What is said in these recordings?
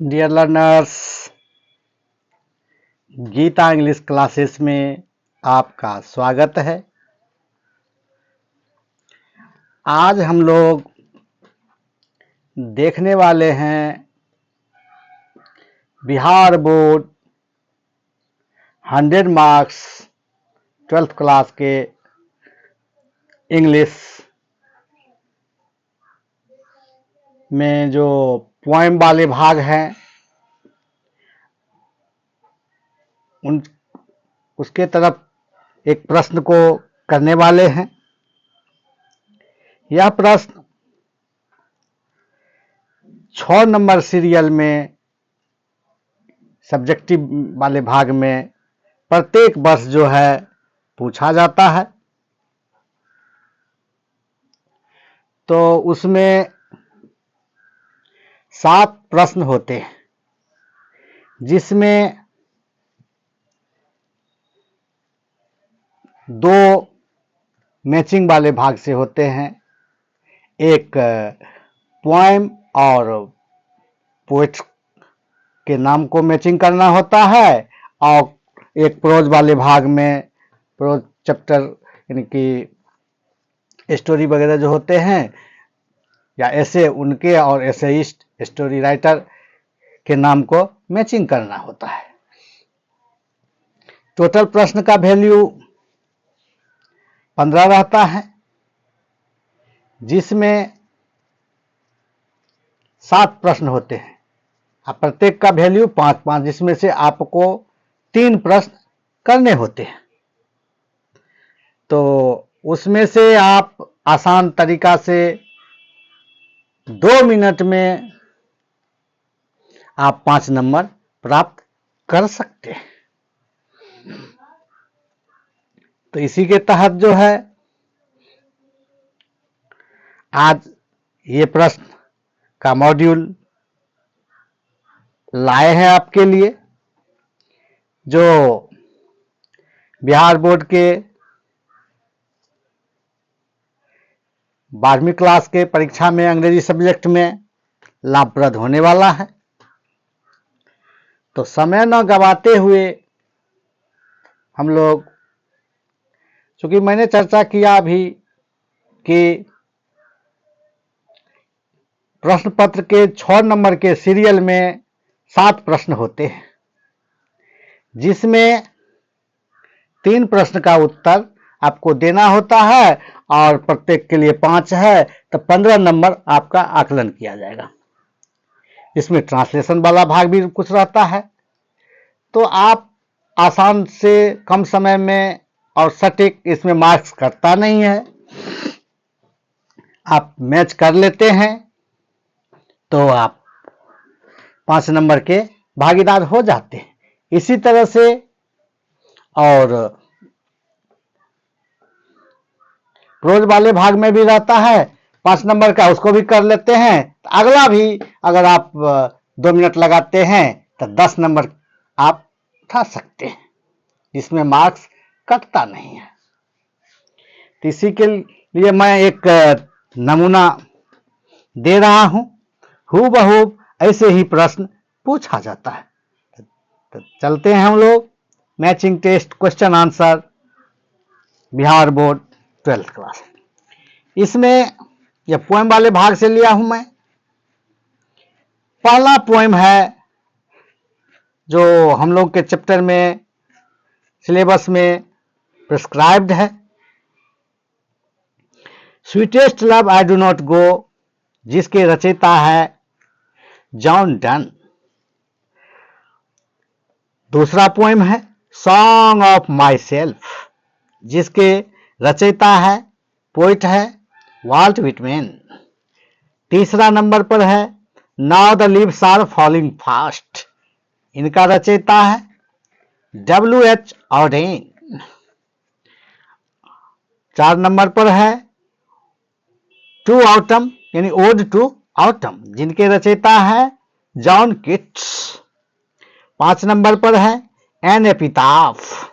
Dear learners, Geeta English classes में आपका स्वागत है। आज हम लोग देखने वाले हैं Bihar board 100 marks 12th class के इंग्लिश में जो पोएम वाले भाग हैं उसके तरफ एक प्रश्न को करने वाले हैं। यह प्रश्न 6 नंबर सीरियल में सब्जेक्टिव वाले भाग में प्रत्येक वर्ष जो है पूछा जाता है। तो उसमें 7 प्रश्न होते हैं, जिसमें 2 मैचिंग वाले भाग से होते हैं। एक पोएम और पोएट के नाम को मैचिंग करना होता है, और एक प्रोज वाले भाग में प्रोज चैप्टर यानी कि स्टोरी वगैरह जो होते हैं या ऐसे उनके और एसेइस्ट स्टोरी राइटर के नाम को मैचिंग करना होता है। टोटल प्रश्न का वैल्यू 15 रहता है, जिसमें 7 प्रश्न होते हैं और प्रत्येक का वैल्यू 5-5, जिसमें से आपको 3 प्रश्न करने होते हैं। तो उसमें से आप आसान तरीका से 2 मिनट में आप 5 नंबर प्राप्त कर सकते हैं। तो इसी के तहत जो है आज ये प्रश्न का मॉड्यूल लाए हैं आपके लिए, जो बिहार बोर्ड के 12वीं क्लास के परीक्षा में अंग्रेजी सब्जेक्ट में लाभप्रद होने वाला है। तो समय न गवाते हुए हम लोग, चूंकि मैंने चर्चा किया अभी कि प्रश्न पत्र के 6 नंबर के सीरियल में 7 प्रश्न होते हैं, जिसमें 3 प्रश्न का उत्तर आपको देना होता है और प्रत्येक के लिए 5 है, तो 15 नंबर आपका आकलन किया जाएगा। इसमें ट्रांसलेशन वाला भाग भी कुछ रहता है। तो आप आसान से कम समय में और सटीक इसमें मार्क्स कटता नहीं है, आप मैच कर लेते हैं तो आप 5 नंबर के भागीदार हो जाते हैं। इसी तरह से और प्रोज वाले भाग में भी रहता है 5 नंबर का, उसको भी कर लेते हैं। तो अगला भी अगर आप 2 मिनट लगाते हैं तो 10 नंबर आप उठा सकते हैं, जिसमें मार्क्स कटता नहीं है। तो इसी के लिए मैं एक नमूना दे रहा हूं। हूबहू ऐसे ही प्रश्न पूछा जाता है। तो चलते हैं हम लोग matching test question answer Bihar board 12th class. इसमें यह पोएम वाले भाग से लिया हूं मैं। पहला पोएम है जो हम लोग के चैप्टर में सिलेबस में प्रिस्क्राइब्ड है, sweetest love I do not गो, जिसके रचयिता है जॉन डन। दूसरा पोएम है सॉन्ग ऑफ माई सेल्फ, जिसके रचयिता है पोइट है वाल्ट विटमैन। तीसरा नंबर पर है now the leaves are falling fast, इनका रचयिता है W.H. ऑडेन। 4 नंबर पर है टू ऑटम यानी ओड टू ऑटम, जिनके रचयिता है जॉन किट्स। 5 नंबर पर है एन एपिताफ,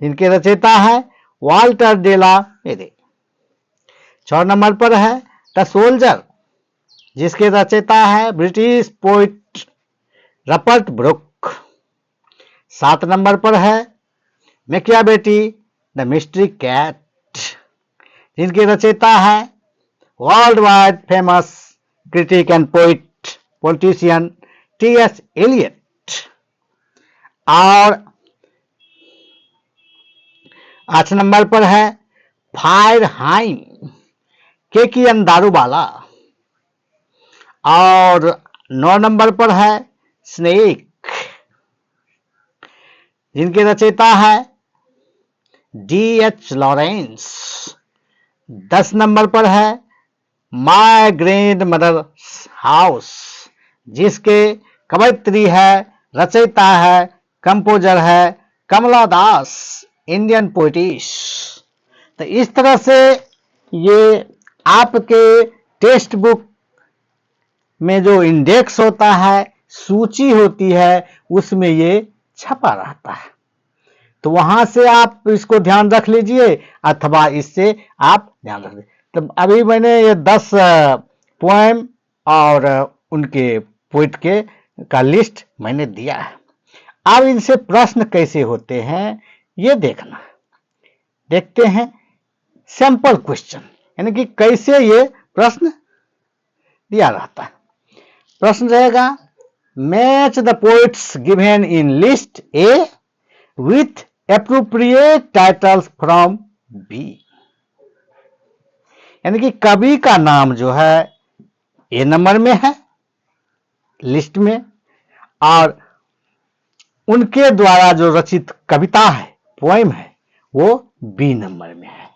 जिनके रचयिता है वाल्टर डे ला मेरे। 6 नंबर पर है द सोल्जर, जिसके रचयिता है British poet Rupert Brooke. 7 number पर है मैकियावेली द मिस्ट्री कैट, जिनके रचयिता है world wide famous critic and poet politician T S. Eliot. और 8 नंबर पर है फायरहाइम केकियन दारूवाला। और 9 नंबर पर है स्नेक, जिनके रचयिता है D.H. लॉरेंस। 10 नंबर पर है माय ग्रैंड मदर हाउस, जिसके कवयित्री है, रचयिता है, कंपोजर है कमला दास, इंडियन पोइटिस। तो इस तरह से ये आपके टेक्स्ट बुक में जो इंडेक्स होता है, सूची होती है, उसमें ये छपा रहता है। तो वहां से आप इसको ध्यान रख लीजिए अथवा इससे आप ध्यान रख लीजिए। तो अभी मैंने ये 10 पोएम और उनके पोइट के का लिस्ट मैंने दिया है। अब इनसे प्रश्न कैसे होते हैं ये देखना। देखते हैं सैंपल क्वेश्चन, यानी कि कैसे ये प्रश्न दिया रहता है। प्रश्न रहेगा match the poets given in list A with appropriate titles from B, यानी कि कवि का नाम जो है ए नंबर में है लिस्ट में, और उनके द्वारा जो रचित कविता है, पोएम है, वो बी नंबर में है।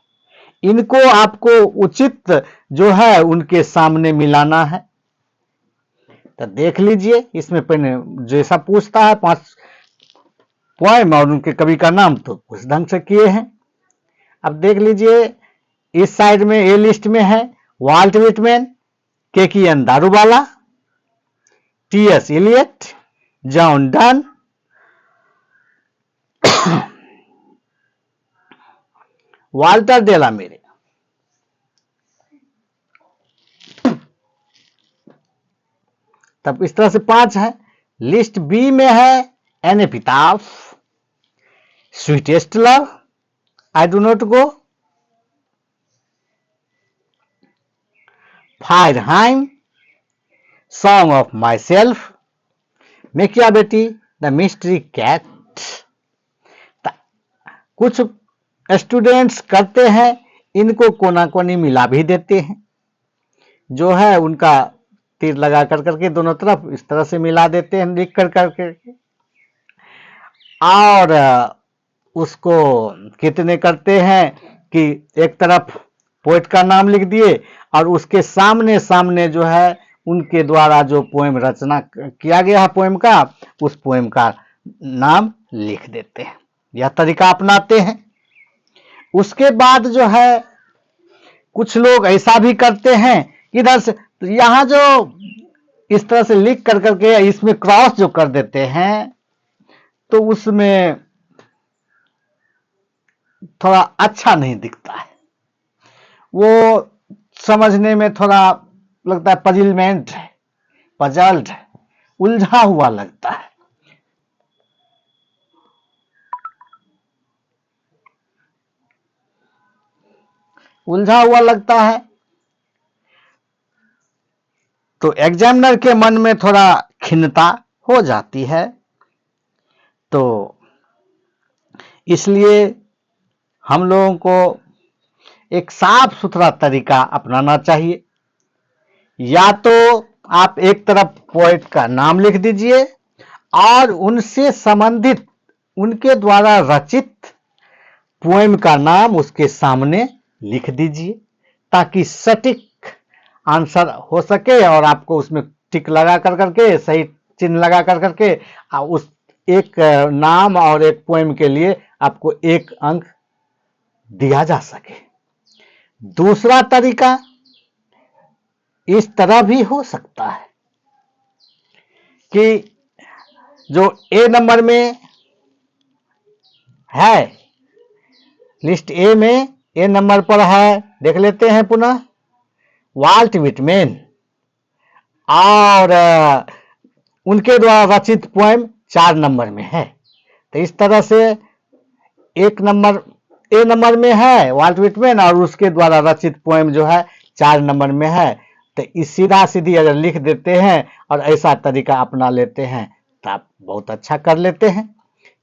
इनको आपको उचित जो है उनके सामने मिलाना है। तो देख लीजिए, इसमें पहले जैसा पूछता है 5 पोएम और उनके कवि का नाम, तो उस ढंग से किए हैं। अब देख लीजिए, इस साइड में ए लिस्ट में है Walt Whitman, Keki N Daruwalla, T S. Eliot, John Donne, Walter de la Mare. तब इस तरह से 5 है। लिस्ट बी में है an epitaph, sweetest love, I do not go, fire hymn, song of myself, Macavity the mystery cat. कुछ स्टूडेंट्स करते हैं, इनको कोना कोनी मिला भी देते हैं, जो है उनका तीर लगा कर करके दोनों तरफ इस तरह से मिला देते हैं लिख कर करके। और उसको कितने करते हैं कि एक तरफ पोएट का नाम लिख दिए और उसके सामने सामने जो है उनके द्वारा जो पोएम रचना किया गया है पोएम का, उस पोएम का नाम लिख देते हैं। यह तरीका अपनाते हैं। उसके बाद जो है कुछ लोग ऐसा भी करते हैं, इधर से यहां जो इस तरह से लिख कर करके इसमें क्रॉस जो कर देते हैं, तो उसमें थोड़ा अच्छा नहीं दिखता है, वो समझने में थोड़ा लगता है पजलमेंट है, पजल्ड है, उलझा हुआ लगता है। उलझा हुआ लगता है तो एग्जामिनर के मन में थोड़ा खिन्नता हो जाती है। तो इसलिए हम लोगों को एक साफ सुथरा तरीका अपनाना चाहिए। या तो आप एक तरफ पोएट का नाम लिख दीजिए और उनसे संबंधित उनके द्वारा रचित पोएम का नाम उसके सामने लिख दीजिए, ताकि सटीक आंसर हो सके और आपको उसमें टिक लगा कर करके, सही चिन्ह लगा कर करके उस एक नाम और एक पोएम के लिए आपको 1 अंक दिया जा सके। दूसरा तरीका इस तरह भी हो सकता है कि जो ए नंबर में है, लिस्ट ए में ए नंबर पर है, देख लेते हैं पुनः, वाल्ट विटमैन, और उनके द्वारा रचित पोएम 4 नंबर में है। तो इस तरह से 1 नंबर ए नंबर में है वाल्ट व्हिटमैन, और उसके द्वारा रचित पोएम जो है 4 नंबर में है। तो इस सीधा सीधी अगर लिख देते हैं और ऐसा तरीका अपना लेते हैं तो आप बहुत अच्छा कर लेते हैं।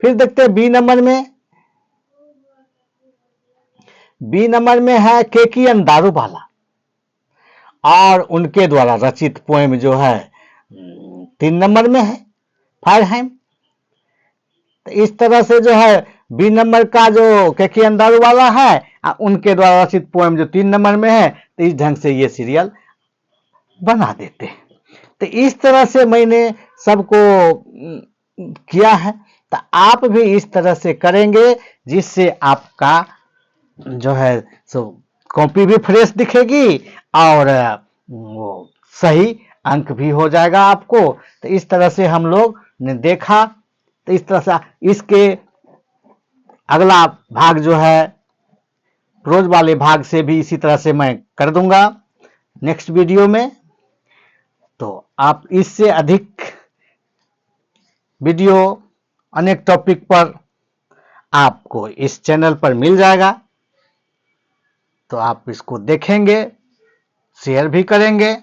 फिर देखते हैं बी नंबर में। बी नंबर में है केकियन दारूबाला, और उनके द्वारा रचित पोएम जो है 3 नंबर में है, फायरहाइम। तो इस तरह से जो है बी नंबर का जो केकियन दारूबाला है, उनके द्वारा रचित पोएम जो 3 नंबर में है, तो इस ढंग से ये सीरियल बना देते हैं। तो इस तरह से मैंने सबको किया है। तो आप भी इस तरह से करेंगे जिससे आपका जो है सो कॉपी भी फ्रेश दिखेगी और वो सही अंक भी हो जाएगा आपको। तो इस तरह से हम लोग ने देखा। तो इस तरह से इसके अगला भाग जो है प्रोज वाले भाग से भी इसी तरह से मैं कर दूंगा नेक्स्ट वीडियो में। तो आप इससे अधिक वीडियो अनेक टॉपिक पर आपको इस चैनल पर मिल जाएगा। तो आप इसको देखेंगे, शेयर भी करेंगे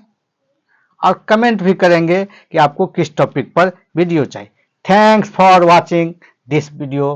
और कमेंट भी करेंगे कि आपको किस टॉपिक पर वीडियो चाहिए। Thanks for watching this video.